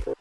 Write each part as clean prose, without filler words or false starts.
So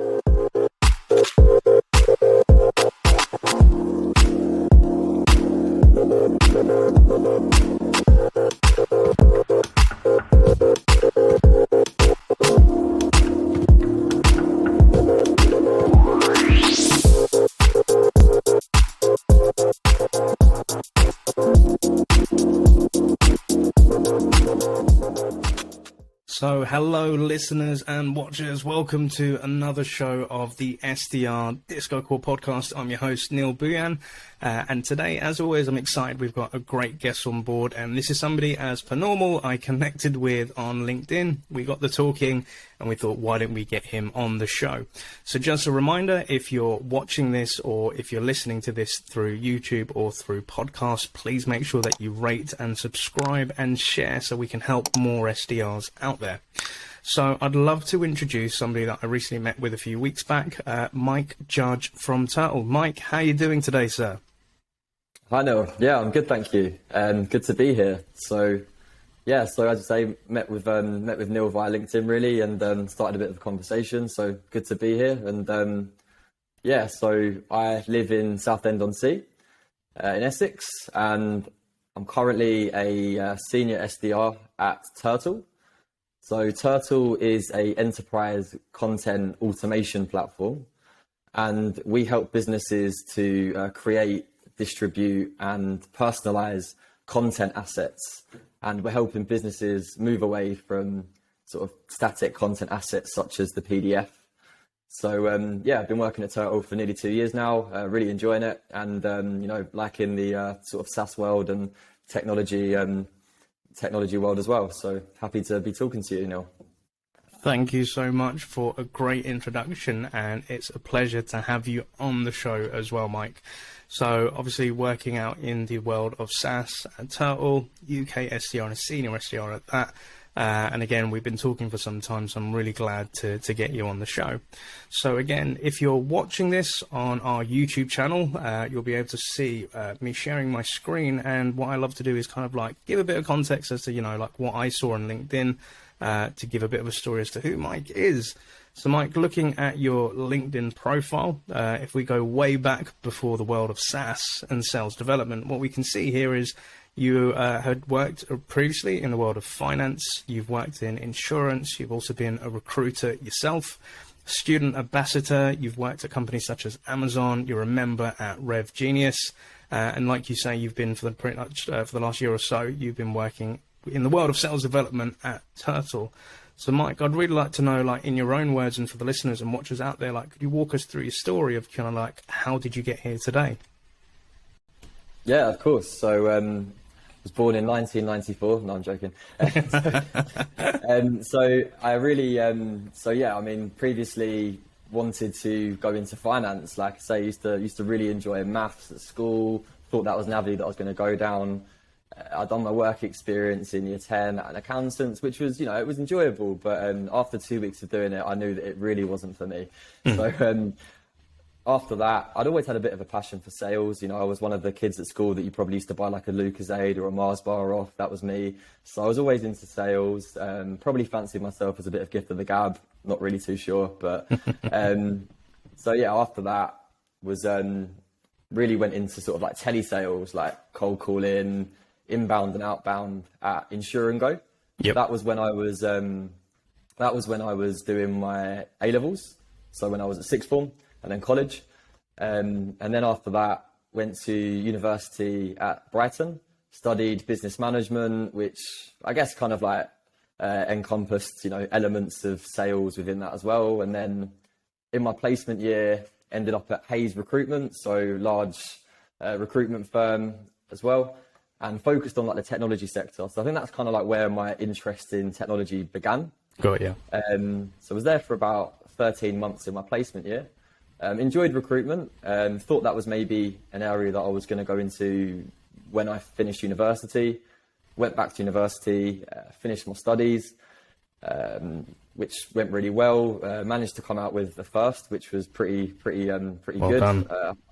hello listeners and watchers, welcome to another show of the SDR DiscoCall podcast. I'm your host Neil Buyan, and today, as always, I'm excited. We've got a great guest on board, and this is somebody, as per normal, I connected with on LinkedIn. We got the talking and we thought, why don't we get him on the show? So just a reminder, if you're watching this or if you're listening to this through YouTube or through podcast, please make sure that you rate and subscribe and share so we can help more SDRs out there. So I'd love to introduce somebody that I recently met with a few weeks back, Mike Judge from Turtle. Mike, how are you doing today, sir? Hi, Neil. Yeah, I'm good, thank you. Good to be here. So as I say, met with Neil via LinkedIn really, and started a bit of a conversation. So good to be here. And so I live in Southend-on-Sea, in Essex, and I'm currently a senior SDR at Turtle. So Turtle is a enterprise content automation platform, and we help businesses to create, distribute, and personalize content assets. And we're helping businesses move away from sort of static content assets such as the PDF. So I've been working at Turtle for nearly 2 years now, really enjoying it, and liking the sort of SaaS world and technology world as well. So happy to be talking to you, Neil. Thank you so much for a great introduction, and it's a pleasure to have you on the show as well, Mike. So obviously working out in the world of SaaS at Turtle, UK SDR and a senior SDR at that. And again, we've been talking for some time, so I'm really glad to get you on the show. So again, if you're watching this on our YouTube channel, you'll be able to see me sharing my screen. And what I love to do is kind of like give a bit of context as to, like what I saw on LinkedIn, to give a bit of a story as to who Mike is. So Mike, looking at your LinkedIn profile, if we go way back before the world of SaaS and sales development, what we can see here is you had worked previously in the world of finance, you've worked in insurance, you've also been a recruiter yourself, student ambassador, you've worked at companies such as Amazon, you're a member at Rev Genius, and like you say, you've been for the last year or so, you've been working in the world of sales development at Turtle. So Mike, I'd really like to know, like in your own words and for the listeners and watchers out there, like could you walk us through your story of kind of like how did you get here today? Yeah, of course. So I was born in 1994. No, I'm joking. So I really, previously wanted to go into finance. Like I say, used to really enjoy maths at school. Thought that was an avenue that I was going to go down. I'd done my work experience in year 10 at an accountant's, which was, it was enjoyable. But after 2 weeks of doing it, I knew that it really wasn't for me. So after that, I'd always had a bit of a passion for sales. I was one of the kids at school that you probably used to buy like a Lucozade or a Mars bar off. That was me. So I was always into sales, probably fancied myself as a bit of gift of the gab. Not really too sure. But after that was really went into sort of like telesales, like cold calling, inbound and outbound at Insure and Go. Yep. That was when I was doing my A-levels. So when I was at sixth form and then college. And then after that, went to university at Brighton, studied business management, which I guess kind of like encompassed, elements of sales within that as well. And then in my placement year, ended up at Hayes Recruitment, so large recruitment firm as well, and focused on like the technology sector. So I think that's kind of like where my interest in technology began. Got you. So I was there for about 13 months in my placement year. Enjoyed recruitment. Thought that was maybe an area that I was going to go into when I finished university. Went back to university, finished my studies, which went really well. Managed to come out with the first, which was pretty well good. Done.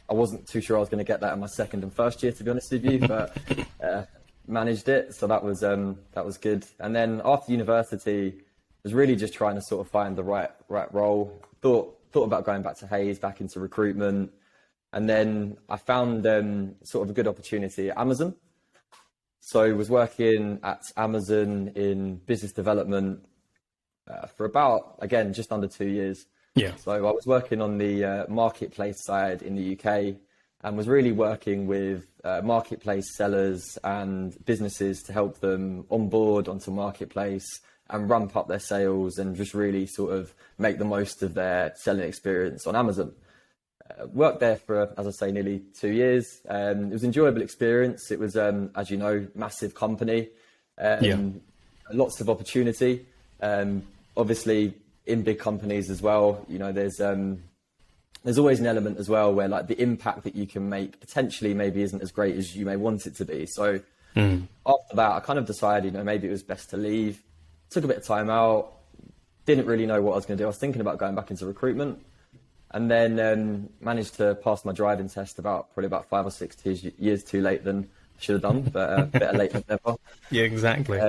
I wasn't too sure I was going to get that in my second and first year, to be honest with you, but managed it. So that was good. And then after university, was really just trying to sort of find the right role. Thought thought about going back to Hayes, back into recruitment. And then I found sort of a good opportunity at Amazon. So I was working at Amazon in business development for about, again, just under 2 years. Yeah. So I was working on the marketplace side in the UK and was really working with marketplace sellers and businesses to help them onboard onto marketplace and ramp up their sales and just really sort of make the most of their selling experience on Amazon. Worked there for, as I say, nearly 2 years. It was an enjoyable experience. It was, as you know, massive company, lots of opportunity. Obviously, in big companies as well, you know, there's always an element as well where like the impact that you can make potentially maybe isn't as great as you may want it to be. So after that, I kind of decided, you know, maybe it was best to leave. Took a bit of time out. Didn't really know what I was going to do. I was thinking about going back into recruitment. And then managed to pass my driving test probably about 5 or 6 years too late than I should have done, but better late than never. Yeah, exactly.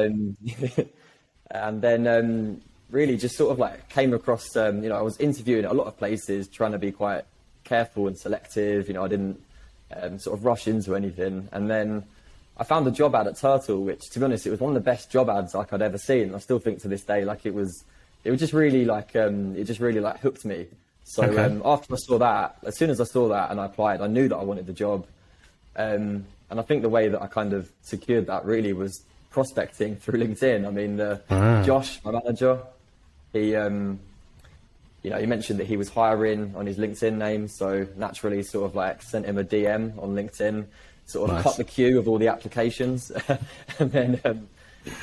And then really just sort of like came across, you know, I was interviewing at a lot of places, trying to be quite careful and selective. You know, I didn't sort of rush into anything. And then I found a job ad at Turtle, which, to be honest, it was one of the best job ads like I'd ever seen. I still think to this day, like it was just really like, it just really like hooked me. So after I saw that, as soon as I saw that and I applied, I knew that I wanted the job. And I think the way that I kind of secured that really was prospecting through LinkedIn. I mean, Josh, my manager, he, you know, he mentioned that he was hiring on his LinkedIn name. So naturally sort of like sent him a DM on LinkedIn, sort of cut the queue of all the applications. And then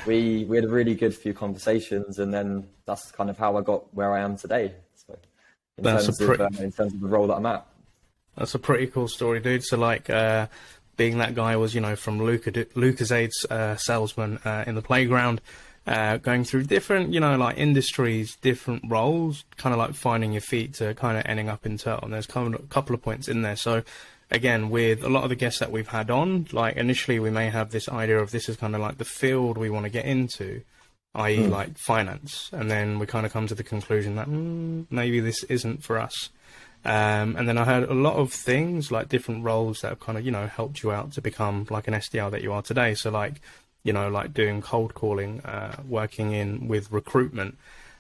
we had a really good few conversations. And then that's kind of how I got where I am today. In terms of the role that I'm at. That's a pretty cool story, dude. So like being that guy was, you know, from Lucozades salesman in the playground, going through different, you know, like industries, different roles, kind of like finding your feet to kind of ending up in Turtle. And there's kind of a couple of points in there. So again, with a lot of the guests that we've had on, like initially we may have this idea of this is kind of like the field we want to get into, i.e. like finance, and then we kind of come to the conclusion that maybe this isn't for us. And then I heard a lot of things, like different roles that have kind of, you know, helped you out to become like an SDR that you are today. So like, you know, like doing cold calling, working with recruitment.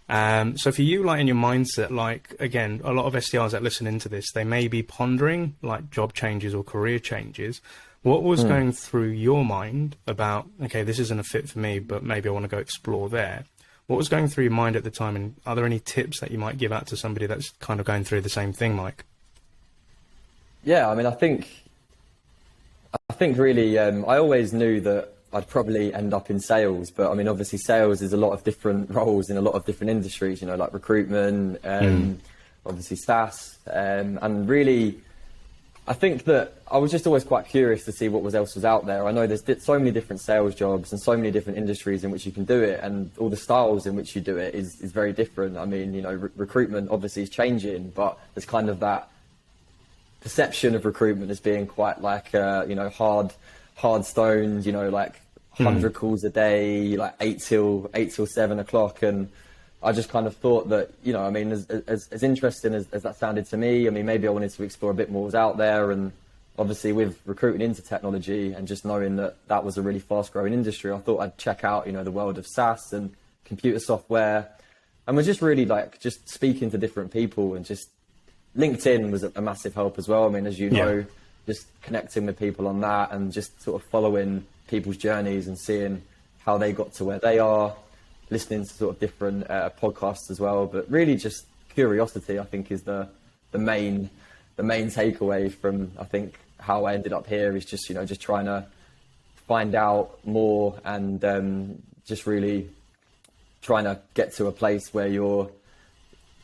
So for you, like in your mindset, like, again, a lot of SDRs that listen into this, they may be pondering like job changes or career changes. What was going through your mind about, okay, this isn't a fit for me, but maybe I want to go explore there? What was going through your mind at the time? And are there any tips that you might give out to somebody that's kind of going through the same thing, Mike? Yeah, I mean, I think really, I always knew that I'd probably end up in sales, but I mean, obviously sales is a lot of different roles in a lot of different industries, you know, like recruitment, obviously SaaS, and really, I think that I was just always quite curious to see what else was out there. I know there's so many different sales jobs and so many different industries in which you can do it, and all the styles in which you do it is very different. I mean, you know, recruitment obviously is changing, but there's kind of that perception of recruitment as being quite like, you know, hard stones, you know, like 100 calls a day, like 8 till 7 o'clock. And I just kind of thought that, you know, I mean, as interesting as that sounded to me, I mean, maybe I wanted to explore a bit more what was out there. And obviously with recruiting into technology and just knowing that that was a really fast growing industry, I thought I'd check out, you know, the world of SaaS and computer software. And was just really like just speaking to different people, and just LinkedIn was a massive help as well. I mean, as you know, just connecting with people on that and just sort of following people's journeys and seeing how they got to where they are, listening to sort of different podcasts as well. But really just curiosity, I think, is the main takeaway from, I think, how I ended up here, is just, you know, just trying to find out more and just really trying to get to a place where you're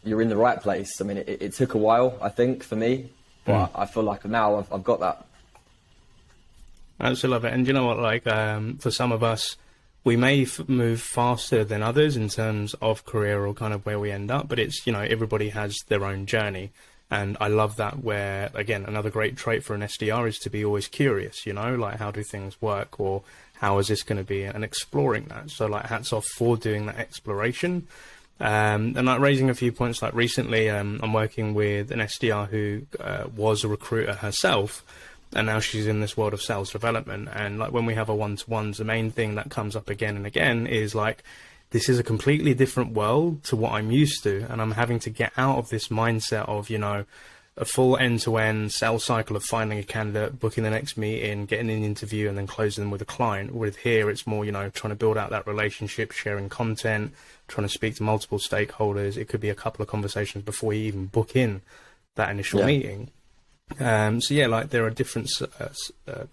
in the right place. I mean, it took a while, I think, for me, but I feel like now I've got that. I absolutely love it. And you know what, like for some of us, we may move faster than others in terms of career or kind of where we end up, but it's, you know, everybody has their own journey. And I love that, where, again, another great trait for an SDR is to be always curious, you know, like how do things work, or how is this going to be, and exploring that. So like hats off for doing that exploration. And like raising a few points, like recently, I'm working with an SDR who was a recruiter herself, and now she's in this world of sales development. And like when we have our one-to-ones, the main thing that comes up again and again is like, this is a completely different world to what I'm used to, and I'm having to get out of this mindset of, you know, a full end-to-end sales cycle of finding a candidate, booking the next meeting, getting an interview, and then closing them with a client. With here, it's more, you know, trying to build out that relationship, sharing content, trying to speak to multiple stakeholders. It could be a couple of conversations before you even book in that initial meeting. So yeah, like there are different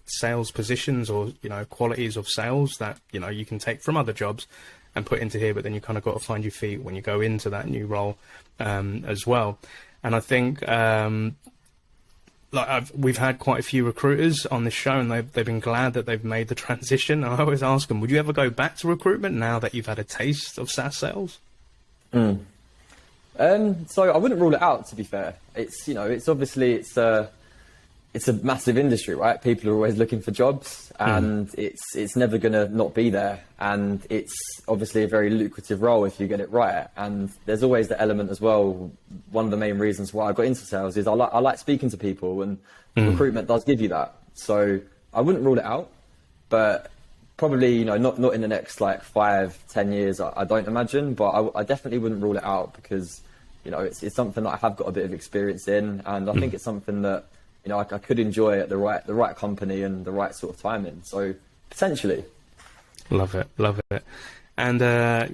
sales positions or, you know, qualities of sales that, you know, you can take from other jobs and put into here, but then you kind of got to find your feet when you go into that new role as well. And I think we've had quite a few recruiters on this show, and they've been glad that they've made the transition. And I always ask them, would you ever go back to recruitment now that you've had a taste of SaaS sales? So I wouldn't rule it out, to be fair. It's, you know, it's obviously, it's a massive industry, right? People are always looking for jobs, and it's never going to not be there. And it's obviously a very lucrative role if you get it right. And there's always the element as well. One of the main reasons why I got into sales is I like speaking to people, and recruitment does give you that. So I wouldn't rule it out, but probably, you know, not in the next like 5-10 years, I don't imagine, but I definitely wouldn't rule it out because, you know, it's something that I have got a bit of experience in, and I think it's something that, you know, I could enjoy at the right company and the right sort of timing. So potentially. Love it. And,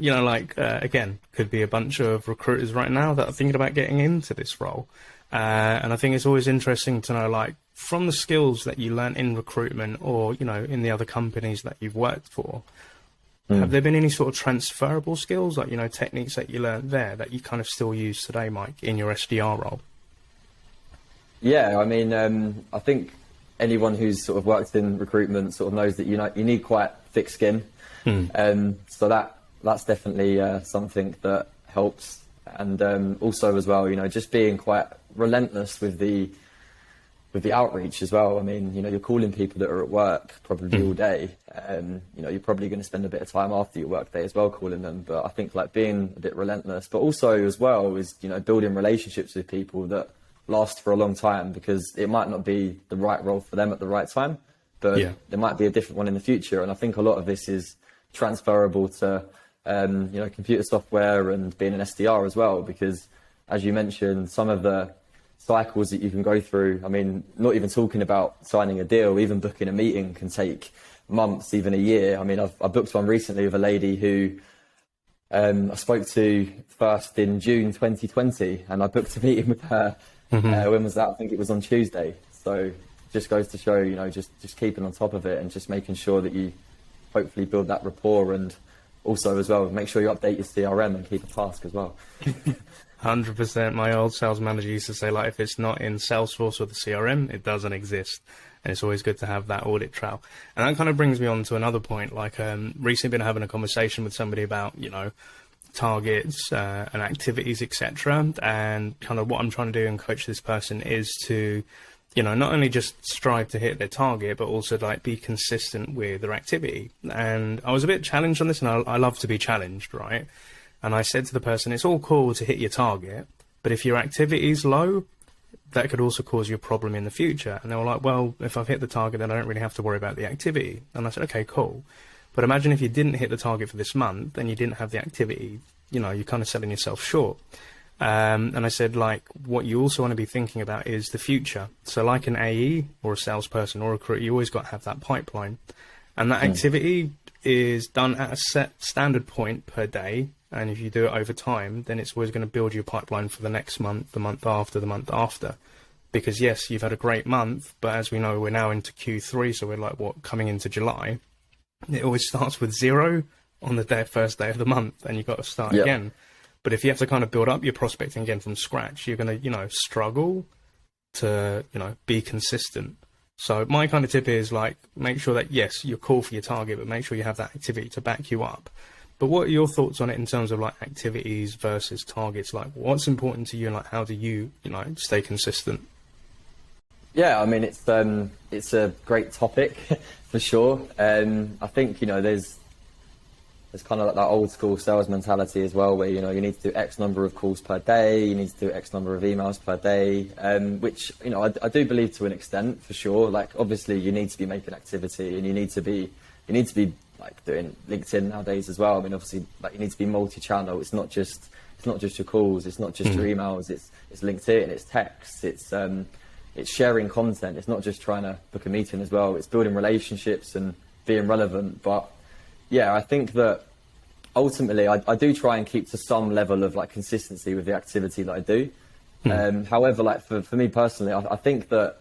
you know, like, again, could be a bunch of recruiters right now that are thinking about getting into this role. And I think it's always interesting to know, like, from the skills that you learn in recruitment or, you know, in the other companies that you've worked for, have there been any sort of transferable skills, like, you know, techniques that you learned there that you kind of still use today, Mike, in your SDR role? Yeah, I mean, I think anyone who's sort of worked in recruitment sort of knows that, you know, you need quite thick skin. So that's definitely something that helps. And also as well, you know, just being quite relentless with the outreach as well. I mean, you know, you're calling people that are at work probably all day. You know, you're probably going to spend a bit of time after your work day as well calling them. But I think like being a bit relentless, but also as well is, you know, building relationships with people that last for a long time, because it might not be the right role for them at the right time, but there might be a different one in the future. And I think a lot of this is transferable to, you know, computer software and being an SDR as well, because as you mentioned, some of the cycles that you can go through, I mean, not even talking about signing a deal, even booking a meeting can take months, even a year. I mean, I booked one recently with a lady who I spoke to first in June 2020, and I booked a meeting with her. When was that? I think it was on Tuesday. So just goes to show, you know, just keeping on top of it and just making sure that you hopefully build that rapport, and also as well, make sure you update your CRM and keep a task as well. 100%. My old sales manager used to say, like, if it's not in Salesforce or the CRM, it doesn't exist. And it's always good to have that audit trail. And that kind of brings me on to another point. Like, recently been having a conversation with somebody about, you know, targets and activities, etc. And kind of what I'm trying to do and coach this person is to, you know, not only just strive to hit their target, but also like be consistent with their activity. And I was a bit challenged on this, and I love to be challenged, right? And I said to the person, it's all cool to hit your target, but if your activity is low, that could also cause you a problem in the future. And they were like, well, if I've hit the target, then I don't really have to worry about the activity. And I said, okay, cool. But imagine if you didn't hit the target for this month and you didn't have the activity, you know, you're kind of selling yourself short. And I said, like, what you also want to be thinking about is the future. So like an AE or a salesperson or a recruiter, you always got to have that pipeline. And that activity is done at a set standard point per day. And if you do it over time, then it's always going to build your pipeline for the next month, the month after, the month after. Because yes, you've had a great month, but as we know, we're now into Q3. So we're like, coming into July. It always starts with 0 on the first day of the month, and you've got to start again. But if you have to kind of build up your prospecting again from scratch, you're going to, you know, struggle to, you know, be consistent. So my kind of tip is like, make sure that, yes, you're cool for your target, but make sure you have that activity to back you up. But what are your thoughts on it in terms of like activities versus targets? Like, what's important to you, and like, how do you, you know, stay consistent? Yeah, I mean, it's a great topic for sure. I think, you know, there's It's kind of like that old school sales mentality as well, where, you know, you need to do X number of calls per day, you need to do X number of emails per day, which, you know, I do believe to an extent, for sure. Like, obviously you need to be making activity, and you need to be like doing LinkedIn nowadays as well. I mean, obviously, like, you need to be multi-channel. It's not just your calls, it's not just your emails, it's LinkedIn, it's text, it's sharing content. It's not just trying to book a meeting as well. It's building relationships and being relevant. But yeah, I think that ultimately I do try and keep to some level of like consistency with the activity that I do. However, like for me personally, I think that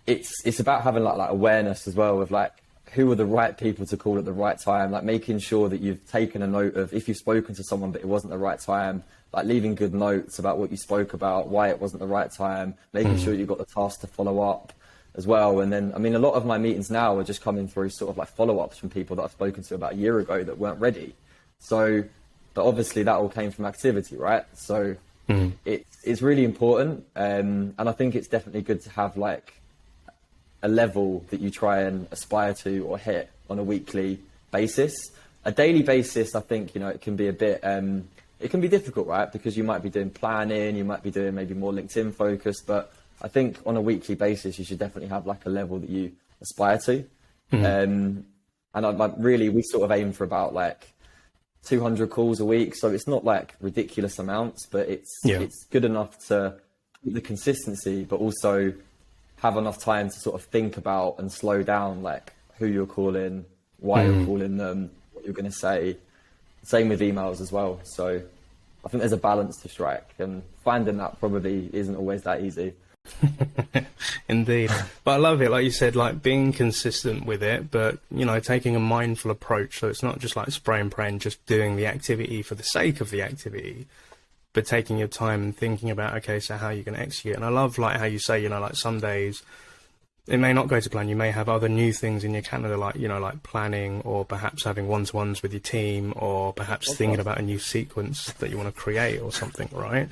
it's about having like awareness as well of like who are the right people to call at the right time, like making sure that you've taken a note of if you've spoken to someone but it wasn't the right time, like leaving good notes about what you spoke about, why it wasn't the right time, making sure you've got the task to follow up as well. And then, I mean, a lot of my meetings now are just coming through sort of like follow-ups from people that I've spoken to about a year ago that weren't ready. So, but obviously that all came from activity, right? So it's really important. And I think it's definitely good to have like a level that you try and aspire to or hit on a weekly basis. A daily basis, I think, you know, it can be a bit, it can be difficult, right? Because you might be doing planning, you might be doing maybe more LinkedIn focus, but I think on a weekly basis, you should definitely have like a level that you aspire to. And really, we sort of aim for about like 200 calls a week. So it's not like ridiculous amounts, but it's good enough to keep the consistency, but also have enough time to sort of think about and slow down like who you're calling, why you're calling them, what you're going to say. Same with emails as well. So I think there's a balance to strike, and finding that probably isn't always that easy. Indeed. But I love it, like you said, like being consistent with it, but, you know, taking a mindful approach. So it's not just like spray and pray and just doing the activity for the sake of the activity, but taking your time and thinking about, okay, so how you're going to execute. And I love like how you say, you know, like some days it may not go to plan. You may have other new things in your calendar, like, you know, like planning, or perhaps having one-to-ones with your team, or perhaps thinking about a new sequence that you want to create or something, right?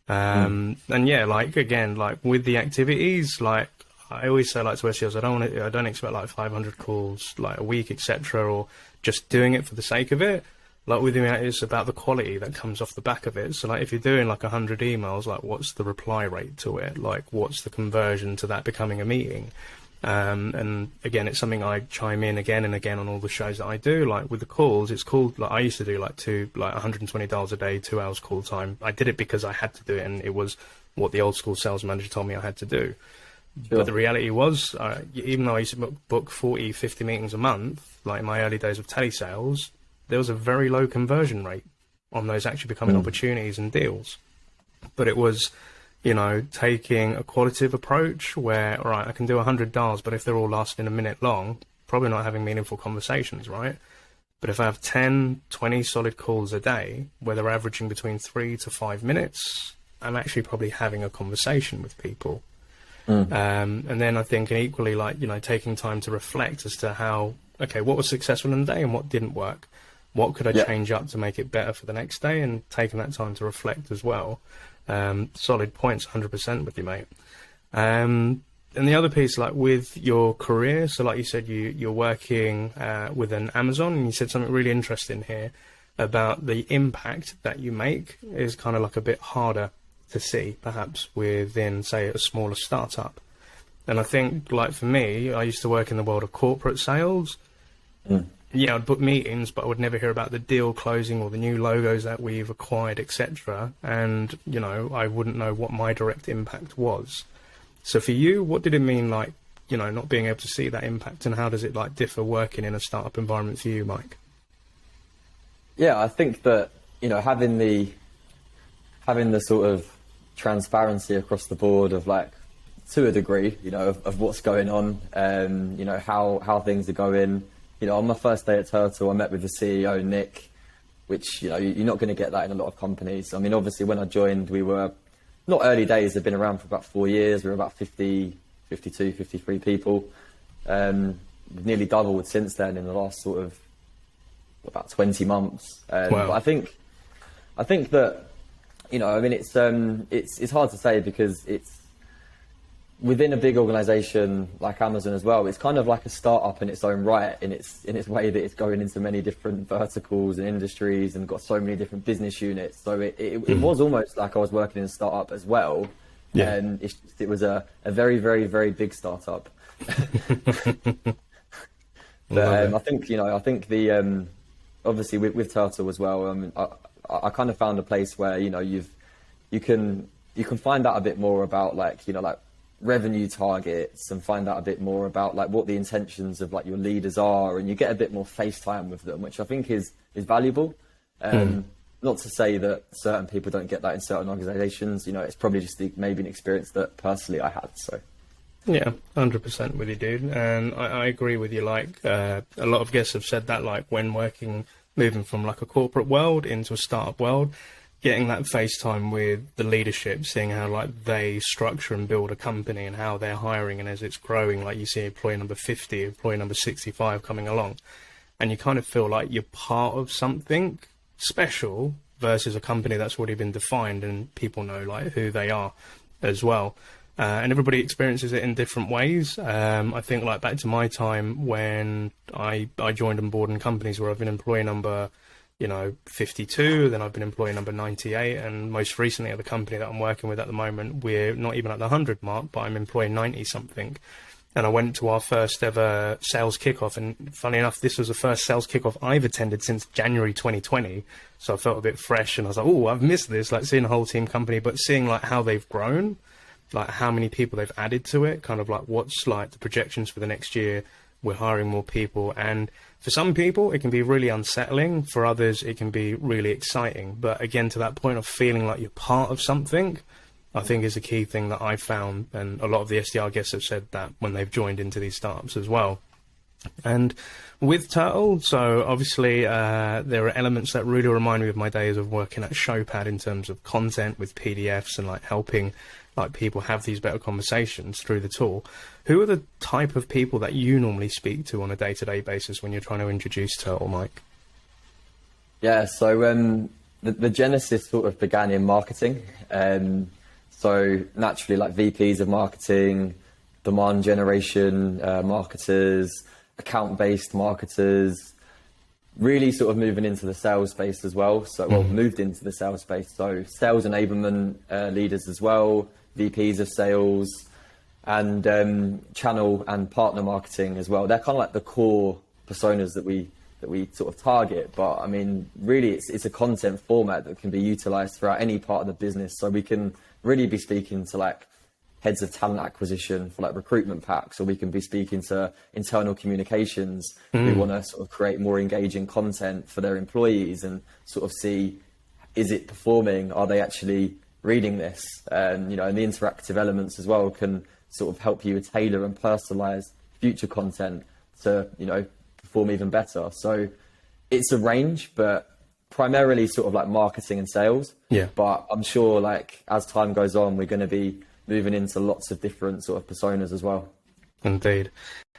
And yeah, like again, like with the activities, like I always say, like to SEOs, I don't expect like 500 calls like a week, etc., or just doing it for the sake of it. Like with me, it's about the quality that comes off the back of it. So like if you're doing like 100 emails, like what's the reply rate to it? Like what's the conversion to that becoming a meeting? And again, it's something I chime in again and again on all the shows that I do. Like with the calls, it's called, like I used to do like $120 a day, 2 hours call time. I did it because I had to do it, and it was what the old school sales manager told me I had to do. Sure. But the reality was, even though I used to book 40, 50 meetings a month, like in my early days of telesales, there was a very low conversion rate on those actually becoming opportunities and deals. But it was, you know, taking a qualitative approach where, all right, I can do 100 dials, but if they're all lasting a minute long, probably not having meaningful conversations, right? But if I have 10, 20 solid calls a day, where they're averaging between 3 to 5 minutes, I'm actually probably having a conversation with people. And then I think equally, like, you know, taking time to reflect as to how, okay, what was successful in the day and what didn't work? What could I change up to make it better for the next day? And taking that time to reflect as well. Solid points, 100% with you, mate. And the other piece, like with your career, so like you said, you're working with an Amazon, and you said something really interesting here about the impact that you make is kind of like a bit harder to see, perhaps within, say, a smaller startup. And I think, like for me, I used to work in the world of corporate sales. Yeah, I'd book meetings, but I would never hear about the deal closing or the new logos that we've acquired, etc. And, you know, I wouldn't know what my direct impact was. So for you, what did it mean, like, you know, not being able to see that impact, and how does it like differ working in a startup environment for you, Mike? Yeah, I think that, you know, having the sort of transparency across the board of, like, to a degree, you know, of what's going on, you know, how things are going. You know, on my first day at Turtle, I met with the CEO, Nick, which, you know, you're not going to get that in a lot of companies. I mean, obviously, when I joined, we were not early days. They've been around for about 4 years. We were about 50, 52, 53 people. We've nearly doubled since then in the last sort of about 20 months. Wow. But I think that, you know, I mean, it's hard to say, because within a big organization like Amazon as well, it's kind of like a startup in its own right, in its way that it's going into many different verticals and industries and got so many different business units. So it was almost like I was working in a startup as well. Yeah. And it was a very, very, very big startup. But I think the obviously with Turtle as well, I kind of found a place where you can find out a bit more about like revenue targets, and find out a bit more about like what the intentions of like your leaders are, and you get a bit more face time with them, which I think is valuable. Not to say that certain people don't get that in certain organizations. It's probably just maybe an experience that personally I had. So yeah, 100% with you, dude. And I agree with you. Like a lot of guests have said that, like when moving from like a corporate world into a startup world, getting that face time with the leadership, seeing how like they structure and build a company and how they're hiring, and as it's growing, like you see employee number 50, employee number 65 coming along, and you kind of feel like you're part of something special versus a company that's already been defined and people know like who they are as well. And everybody experiences it in different ways. I think like back to my time when I joined on board in companies where I've been employee number 52, then I've been employee number 98, and most recently at the company that I'm working with at the moment, we're not even at the 100 mark, but I'm employee 90 something. And I went to our first ever sales kickoff, and funny enough, this was the first sales kickoff I've attended since January 2020. So I felt a bit fresh, and I was like, oh, I've missed this, like seeing a whole team company, but seeing like how they've grown, like how many people they've added to it, kind of like what's like the projections for the next year. We're hiring more people, and for some people it can be really unsettling, for others it can be really exciting. But again, to that point of feeling like you're part of something, I think is a key thing that I found, and a lot of the SDR guests have said that when they've joined into these startups as well. And with Turtle, so obviously there are elements that really remind me of my days of working at Showpad in terms of content with PDFs and like helping like people have these better conversations through the tool. Who are the type of people that you normally speak to on a day-to-day basis when you're trying to introduce Turtle, Mike? Yeah, so the genesis sort of began in marketing. So naturally, like VPs of marketing, demand generation marketers, account-based marketers, really sort of moving into the sales space as well. So, moved into the sales space. So sales enablement leaders as well, VPs of sales, and channel and partner marketing as well. They're kind of like the core personas that we sort of target. But I mean, really, it's a content format that can be utilized throughout any part of the business. So we can really be speaking to like heads of talent acquisition for like recruitment packs, or we can be speaking to internal communications who want to sort of create more engaging content for their employees and sort of see, is it performing? Are they actually reading this? And, and the interactive elements as well can sort of help you tailor and personalize future content to, perform even better. So it's a range, but primarily sort of like marketing and sales. Yeah. But I'm sure like as time goes on, we're going to be moving into lots of different sort of personas as well. Indeed.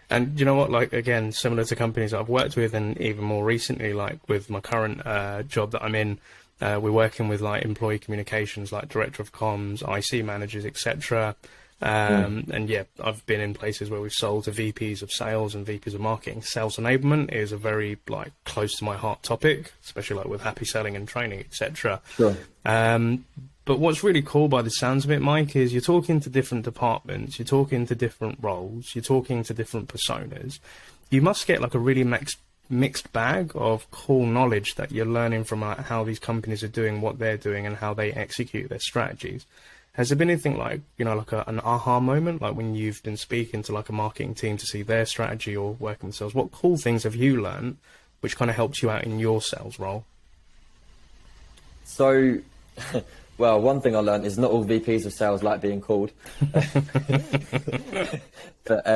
And you know what, like, again, similar to companies that I've worked with, and even more recently, like with my current job that I'm in, we're working with like employee communications, like director of comms, IC managers, etc. And yeah, I've been in places where we've sold to VPs of sales and VPs of marketing. Sales enablement is a very like close to my heart topic, especially like with HappySelling and training, etc. Sure. But what's really cool by the sounds of it, Mike, is you're talking to different departments, you're talking to different roles, you're talking to different personas. You must get like a really mixed bag of cool knowledge that you're learning from like, how these companies are doing what they're doing and how they execute their strategies. Has there been anything like, like an aha moment, like when you've been speaking to like a marketing team to see their strategy or working with sales? What cool things have you learned which kind of helped you out in your sales role? So... Well, one thing I learned is not all VPs of sales like being called. But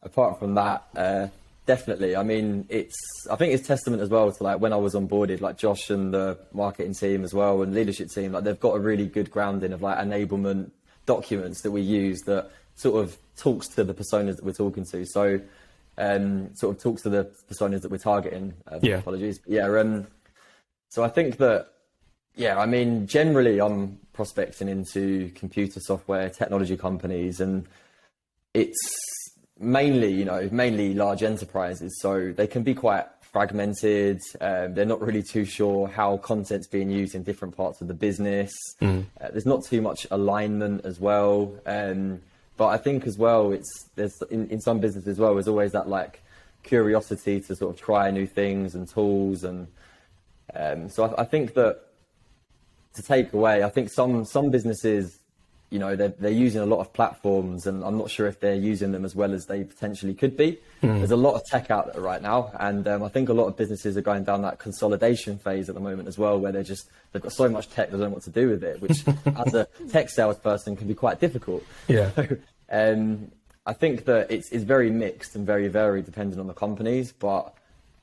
apart from that, definitely. I mean, I think it's testament as well to like when I was onboarded, like Josh and the marketing team as well and leadership team, like they've got a really good grounding of like enablement documents that we use that sort of talks to the personas that we're talking to. So sort of talks to the personas that we're targeting. Apologies. But yeah. So I think that, yeah, I mean, generally I'm prospecting into computer software technology companies, and it's mainly large enterprises, so they can be quite fragmented. They're not really too sure how content's being used in different parts of the business. There's not too much alignment as well. But I think as well, there's in some businesses as well, there's always that like curiosity to sort of try new things and tools. And so I think that to take away, I think some businesses, you know, they're using a lot of platforms, and I'm not sure if they're using them as well as they potentially could be. There's a lot of tech out there right now, and I think a lot of businesses are going down that consolidation phase at the moment as well, where they've got so much tech they don't know what to do with it, which as a tech salesperson can be quite difficult. Yeah. I think that it's very mixed and very varied depending on the companies, but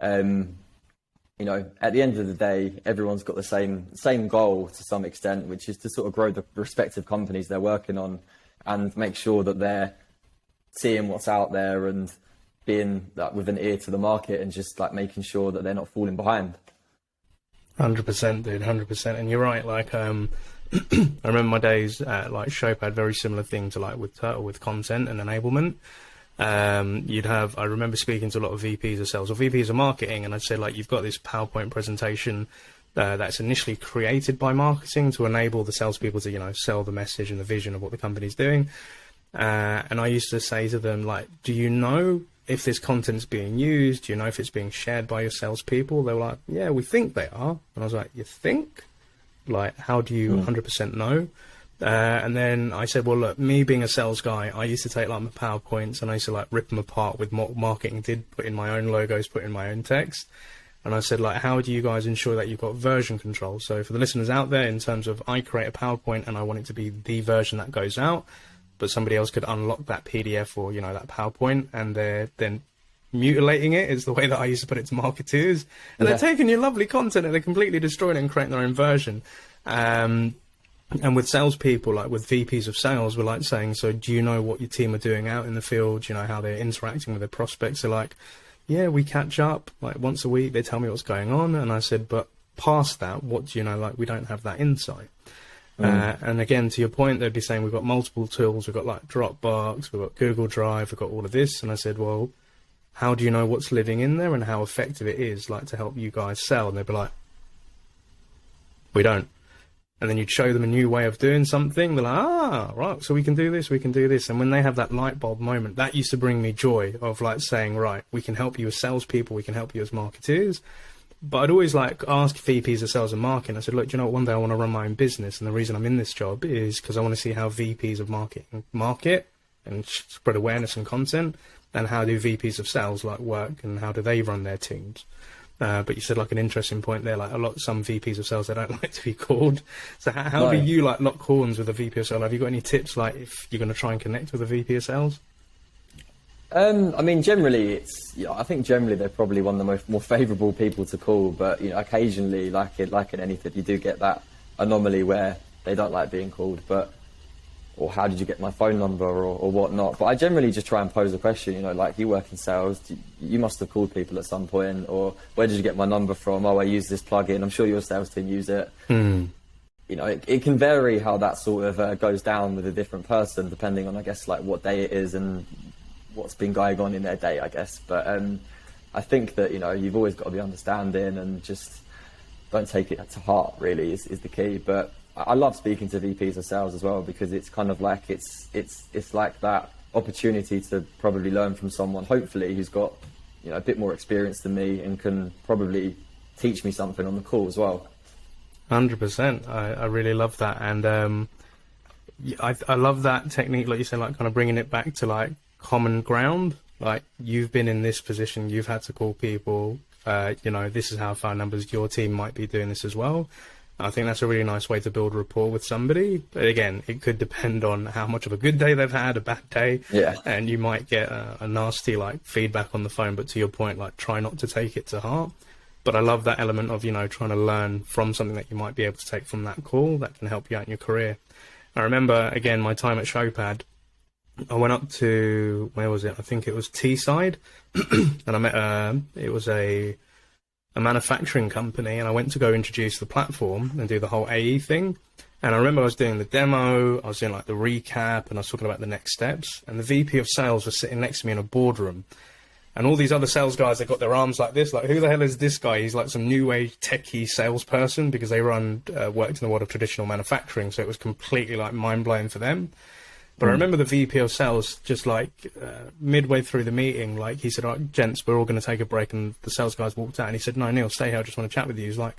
you know, at the end of the day, everyone's got the same goal to some extent, which is to sort of grow the respective companies they're working on and make sure that they're seeing what's out there and being like with an ear to the market and just like making sure that they're not falling behind. 100%, dude, 100%. And you're right. Like, I remember my days at like Shope had very similar thing to like with Turtle, with content and enablement. I remember speaking to a lot of VPs of sales or VPs of marketing, and I'd say like, you've got this PowerPoint presentation that's initially created by marketing to enable the salespeople to, you know, sell the message and the vision of what the company's doing. And I used to say to them, like, do you know if this content's being used? Do you know if it's being shared by your salespeople? They were like, yeah, we think they are. And I was like, you think? Like, how do you 100% know? And then I said, well, look, me being a sales guy, I used to take like my PowerPoints and I used to like rip them apart with what marketing did, put in my own logos, put in my own text. And I said, like, how do you guys ensure that you've got version control? So for the listeners out there, in terms of I create a PowerPoint and I want it to be the version that goes out, but somebody else could unlock that PDF or, you know, that PowerPoint, and they're then mutilating it, is the way that I used to put it to marketers. And they're taking your lovely content and they're completely destroying it and creating their own version. And with salespeople, like with VPs of sales, we're like saying, so do you know what your team are doing out in the field? Do you know how they're interacting with their prospects? They're like, yeah, we catch up like once a week. They tell me what's going on. And I said, but past that, what do you know? Like, we don't have that insight. And again, to your point, they'd be saying we've got multiple tools. We've got like Dropbox, we've got Google Drive, we've got all of this. And I said, well, how do you know what's living in there and how effective it is, like, to help you guys sell? And they'd be like, we don't. And then you'd show them a new way of doing something. They're like, right, so we can do this, we can do this. And when they have that light bulb moment, that used to bring me joy of like saying, right, we can help you as salespeople, we can help you as marketeers. But I'd always like ask VPs of sales and marketing. I said, look, do you know what? One day I want to run my own business. And the reason I'm in this job is because I want to see how VPs of marketing market and spread awareness and content. And how do VPs of sales like work and how do they run their teams? But you said like an interesting point there, like some VPs of sales, they don't like to be called. So how do you like lock horns with a VP of sales? Have you got any tips, like if you're going to try and connect with a VP of sales? I mean, generally I think generally they're probably one of the more favourable people to call, but, you know, occasionally, like in anything, you do get that anomaly where they don't like being called, or how did you get my phone number or whatnot. But I generally just try and pose a question, you know, like, you work in sales, you must have called people at some point, or where did you get my number from? Oh, I use this plugin, I'm sure your sales team use it. You know, it can vary how that sort of goes down with a different person, depending on, I guess, like what day it is and what's been going on in their day, I guess. But I think that, you know, you've always got to be understanding and just don't take it to heart, really, is the key. But I love speaking to VPs of sales as well, because it's kind of like it's like that opportunity to probably learn from someone, hopefully, who's got, you know, a bit more experience than me and can probably teach me something on the call as well. 100%. I really love that. And I love that technique, like you said, like kind of bringing it back to like common ground. Like, you've been in this position, you've had to call people, you know, this is how I found numbers, your team might be doing this as well. I think that's a really nice way to build rapport with somebody. But again, it could depend on how much of a good day they've had, a bad day. Yeah. And you might get a nasty like feedback on the phone. But to your point, like, try not to take it to heart. But I love that element of, you know, trying to learn from something that you might be able to take from that call that can help you out in your career. I remember, again, my time at Showpad, I went up to, where was it? I think it was Teesside. And I met, it was a manufacturing company, and I went to go introduce the platform and do the whole AE thing. And I remember I was doing the demo, I was doing like the recap, and I was talking about the next steps. And the VP of sales was sitting next to me in a boardroom. And all these other sales guys, they got their arms like this, like, who the hell is this guy? He's like some new age techie salesperson, because they worked in the world of traditional manufacturing. So it was completely like mind blowing for them. But I remember the VP of sales just like midway through the meeting, like he said, "All right, gents, we're all going to take a break." And the sales guys walked out and he said, "No, Neil, stay here. I just want to chat with you." He's like,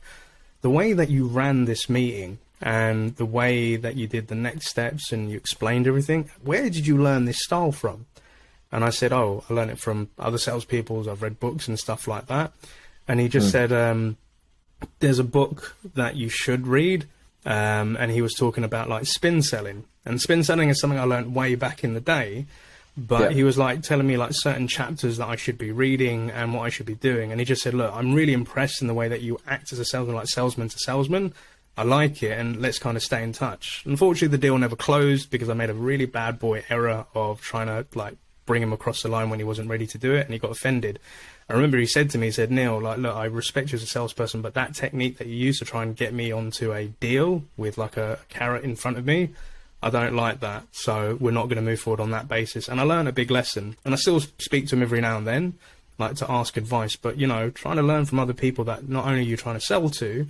the way that you ran this meeting and the way that you did the next steps and you explained everything, where did you learn this style from? And I said, "Oh, I learned it from other salespeople. I've read books and stuff like that." And he just said, "There's a book that you should read." And he was talking about like spin selling. And spin selling is something I learned way back in the day. But he was like telling me like certain chapters that I should be reading and what I should be doing. And he just said, "Look, I'm really impressed in the way that you act as a salesman, like salesman to salesman. I like it, and let's kind of stay in touch." Unfortunately, the deal never closed because I made a really bad boy error of trying to like bring him across the line when he wasn't ready to do it, and he got offended. I remember he said to me, he said, "Neil, like, look, I respect you as a salesperson, but that technique that you use to try and get me onto a deal with like a carrot in front of me, I don't like that. So we're not going to move forward on that basis." And I learned a big lesson, and I still speak to him every now and then, like to ask advice, but you know, trying to learn from other people that not only are you trying to sell to,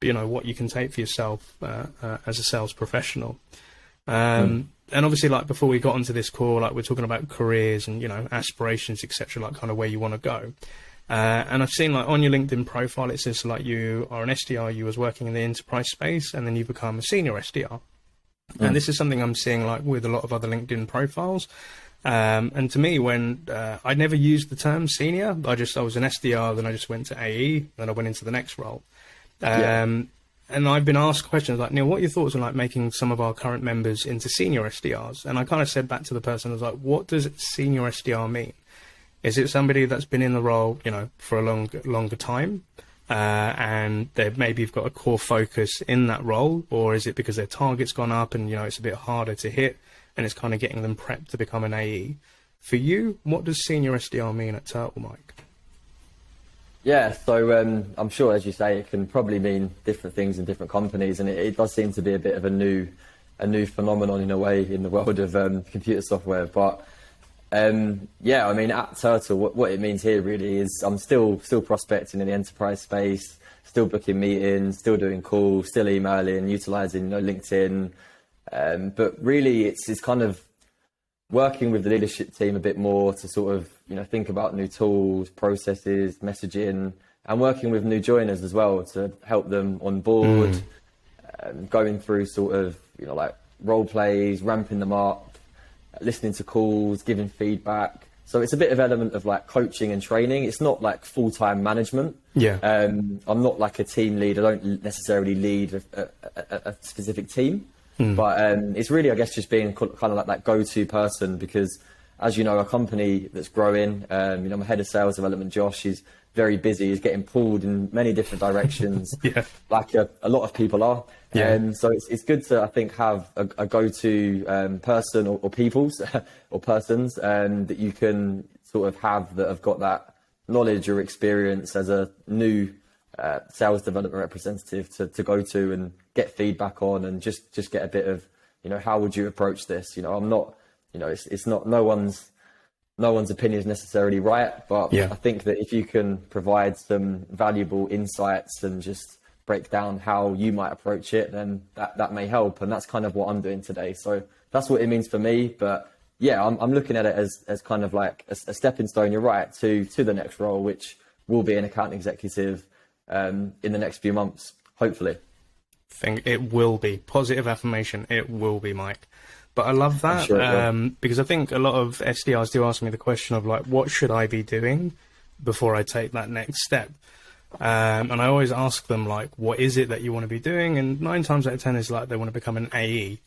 but you know, what you can take for yourself as a sales professional. And obviously, like before we got onto this call, like we're talking about careers and, you know, aspirations, etc., like kind of where you want to go. And I've seen like on your LinkedIn profile, it says like you are an SDR, you was working in the enterprise space, and then you become a senior SDR. And this is something I'm seeing like with a lot of other LinkedIn profiles. And to me, when I never used the term senior, I was an SDR, then I just went to AE, then I went into the next role. And I've been asked questions like, "Neil, what are your thoughts on like making some of our current members into senior SDRs?" And I kind of said back to the person, I was like, "What does senior SDR mean? Is it somebody that's been in the role, you know, for a longer time, and they maybe have got a core focus in that role, or is it because their target's gone up and, you know, it's a bit harder to hit and it's kind of getting them prepped to become an AE?" For you, what does senior SDR mean at Turtle, Mike? Yeah, so I'm sure, as you say, it can probably mean different things in different companies, and it does seem to be a bit of a new phenomenon in a way in the world of computer software. But yeah, I mean, at Turtle, what it means here really is I'm still prospecting in the enterprise space, still booking meetings, still doing calls, still emailing, utilizing, you know, LinkedIn. But really, it's kind of working with the leadership team a bit more to sort of, you know, think about new tools, processes, messaging, and working with new joiners as well to help them on board, going through sort of, you know, like role plays, ramping them up, listening to calls, giving feedback. So it's a bit of element of like coaching and training. It's not like full-time management. Yeah. I'm not like a team lead. I don't necessarily lead a specific team. But it's really, I guess, just being kind of like that go-to person, because, as you know, a company that's growing, you know, my head of sales development, Josh, is very busy. He's getting pulled in many different directions, like a lot of people are. So it's good to, I think, have a go-to person or peoples or persons that you can sort of have that have got that knowledge or experience as a new sales development representative to go to and get feedback on, and just get a bit of, you know, how would you approach this? You know, I'm not, you know, it's not no one's opinion is necessarily right, but I think that if you can provide some valuable insights and just break down how you might approach it, then that may help. And that's kind of what I'm doing today. So that's what it means for me. But yeah, I'm looking at it as kind of like a stepping stone, you're right, to the next role, which will be an account executive in the next few months, hopefully. Think it will be positive affirmation. It will be, Mike. But I love that, sure because I think a lot of SDRs do ask me the question of like, what should I be doing before I take that next step? And I always ask them like, what is it that you want to be doing? And 9 times out of 10 is like they want to become an AE.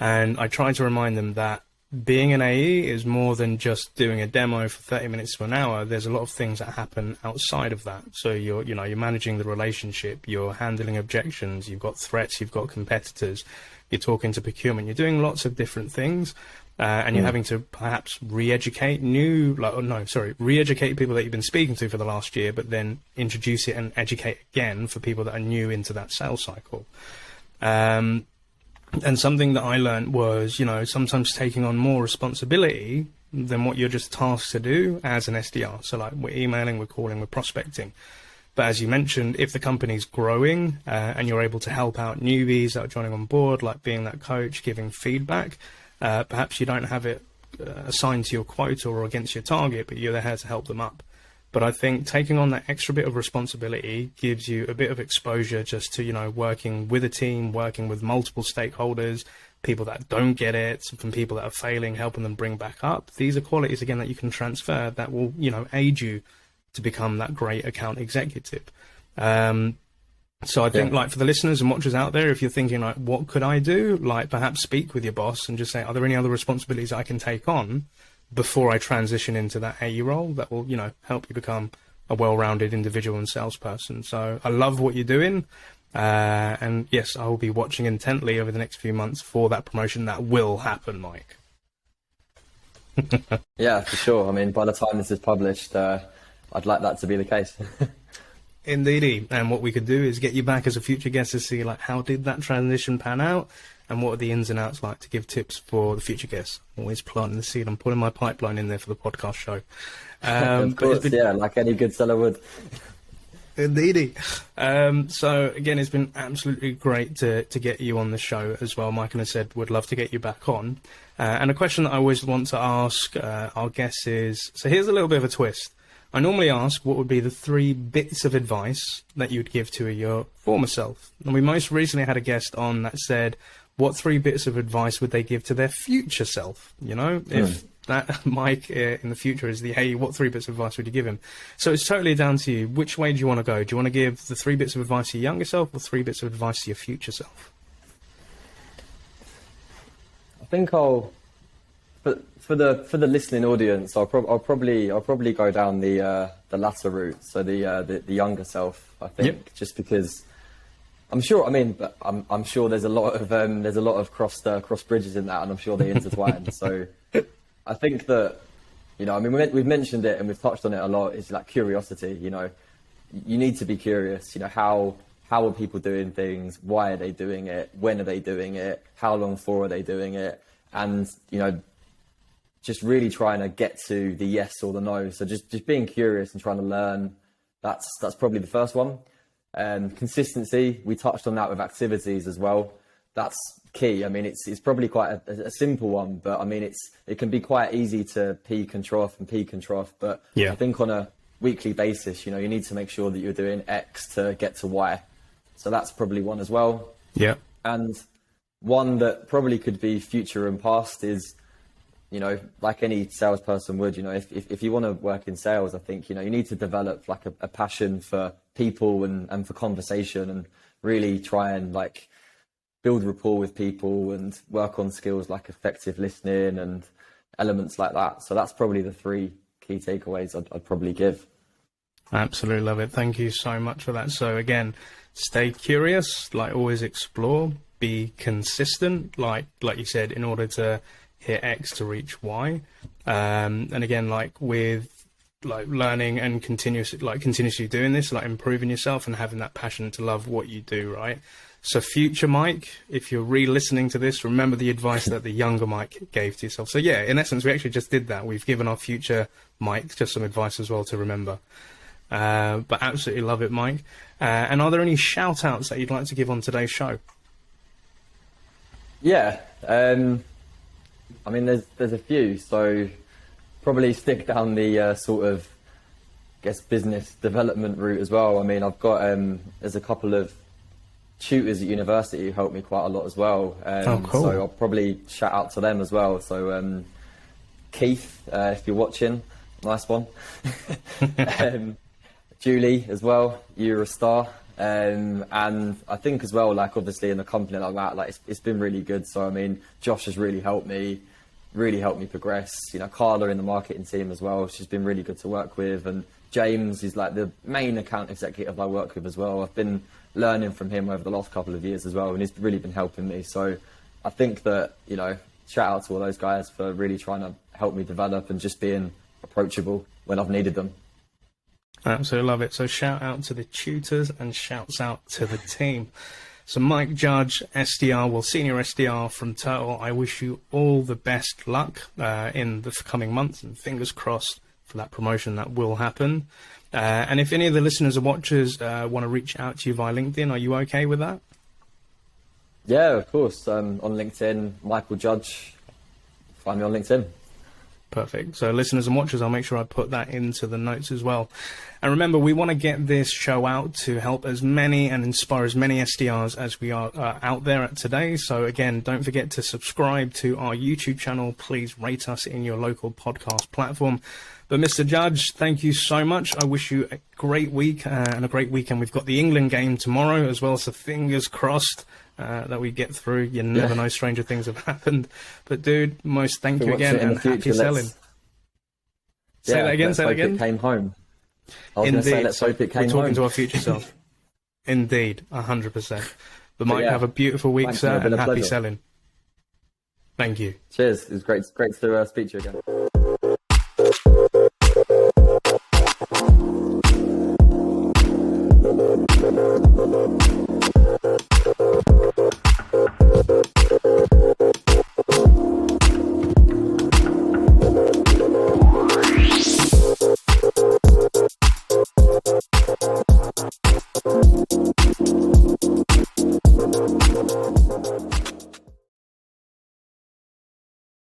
And I try to remind them that being an AE is more than just doing a demo for 30 minutes to an hour. There's a lot of things that happen outside of that. So you're managing the relationship, you're handling objections, you've got threats, you've got competitors, you're talking to procurement, you're doing lots of different things. And you're having to perhaps re-educate re-educate people that you've been speaking to for the last year, but then introduce it and educate again for people that are new into that sales cycle. And something that I learned was, sometimes taking on more responsibility than what you're just tasked to do as an SDR. So like we're emailing, we're calling, we're prospecting. But as you mentioned, if the company's growing and you're able to help out newbies that are joining on board, like being that coach, giving feedback, perhaps you don't have it assigned to your quota or against your target, but you're there to help them up. But I think taking on that extra bit of responsibility gives you a bit of exposure just to, working with a team, working with multiple stakeholders, people that don't get it, from people that are failing, helping them bring back up. These are qualities, again, that you can transfer that will, aid you to become that great account executive. So I think like for the listeners and watchers out there, if you're thinking like, what could I do? Like perhaps speak with your boss and just say, are there any other responsibilities I can take on before I transition into that AE role that will, help you become a well-rounded individual and salesperson. So I love what you're doing. And yes, I will be watching intently over the next few months for that promotion that will happen, Mike. Yeah, for sure. I mean, by the time this is published, I'd like that to be the case. Indeedy. And what we could do is get you back as a future guest to see like how did that transition pan out and what are the ins and outs like to give tips for the future guests. Always planting the seed. I'm putting my pipeline in there for the podcast show. Of course, like any good seller would. Indeedy. So again, it's been absolutely great to get you on the show as well. Mike and I said would love to get you back on. And a question that I always want to ask our guests is, so here's a little bit of a twist. I normally ask what would be the 3 bits of advice that you'd give to your former self. And we most recently had a guest on that said, what 3 bits of advice would they give to their future self? If that Mike in the future is the, hey, what 3 bits of advice would you give him? So it's totally down to you. Which way do you want to go? Do you want to give the 3 bits of advice to your younger self or 3 bits of advice to your future self? I think for the listening audience, I'll probably go down the latter route. So the younger self, I think, just because I'm sure. I mean, but I'm sure there's a lot of cross bridges in that, and I'm sure they intertwine. So I think that we've mentioned it and we've touched on it a lot. It's like curiosity. You need to be curious. How are people doing things? Why are they doing it? When are they doing it? How long for are they doing it? And just really trying to get to the yes or the no. So just being curious and trying to learn. That's probably the first one. Consistency. We touched on that with activities as well. That's key. I mean, it's probably quite a simple one, but I mean, it can be quite easy to peak and trough. But I think on a weekly basis, you need to make sure that you're doing X to get to Y. So that's probably one as well. Yeah. And one that probably could be future and past is, like any salesperson would, if you want to work in sales, I think, you need to develop like a passion for people and for conversation and really try and like build rapport with people and work on skills like effective listening and elements like that. So that's probably the 3 key takeaways I'd probably give. Absolutely love it. Thank you so much for that. So again, stay curious, like always explore, be consistent, like you said, in order to hit X to reach Y. And again, like with like learning and continuously doing this, like improving yourself and having that passion to love what you do, right? So future Mike, if you're re-listening to this, remember the advice that the younger Mike gave to yourself. So yeah, in essence, we actually just did that. We've given our future Mike just some advice as well to remember. But absolutely love it, Mike. And are there any shout outs that you'd like to give on today's show? Yeah. I mean, there's a few, so probably stick down the sort of, I guess, business development route as well. I mean, I've got there's a couple of tutors at university who helped me quite a lot as well. Cool. So I'll probably shout out to them as well. So Keith, if you're watching, nice one. Julie as well, you're a star. And I think as well, like obviously in a company like that, like it's been really good. So I mean, Josh has really helped me progress. Carla in the marketing team as well. She's been really good to work with. And James is like the main account executive I work with as well. I've been learning from him over the last couple of years as well, and he's really been helping me. So I think that, shout out to all those guys for really trying to help me develop and just being approachable when I've needed them. Absolutely love it. So shout out to the tutors and shouts out to the team. So Mike Judge, SDR, well, Senior SDR from Turtle, I wish you all the best luck in the coming months, and fingers crossed for that promotion that will happen. And if any of the listeners or watchers want to reach out to you via LinkedIn, are you okay with that? Yeah, of course. On LinkedIn, Michael Judge. Find me on LinkedIn. Perfect. So listeners and watchers, I'll make sure I put that into the notes as well. And remember, we want to get this show out to help as many and inspire as many SDRs as we are out there at today. So again, don't forget to subscribe to our YouTube channel. Please rate us in your local podcast platform. But Mr. Judge, thank you so much. I wish you a great week and a great weekend. We've got the England game tomorrow as well, so fingers crossed that we get through. You never know, stranger things have happened. But dude, most thank you again, and happy selling. Say that again, say that again. It came home. I was going to say, let's hope it came home. We're talking to our future self. Indeed, 100%. But Mike, have a beautiful week, sir, and happy selling. Thank you. Cheers. It was great to speak to you again.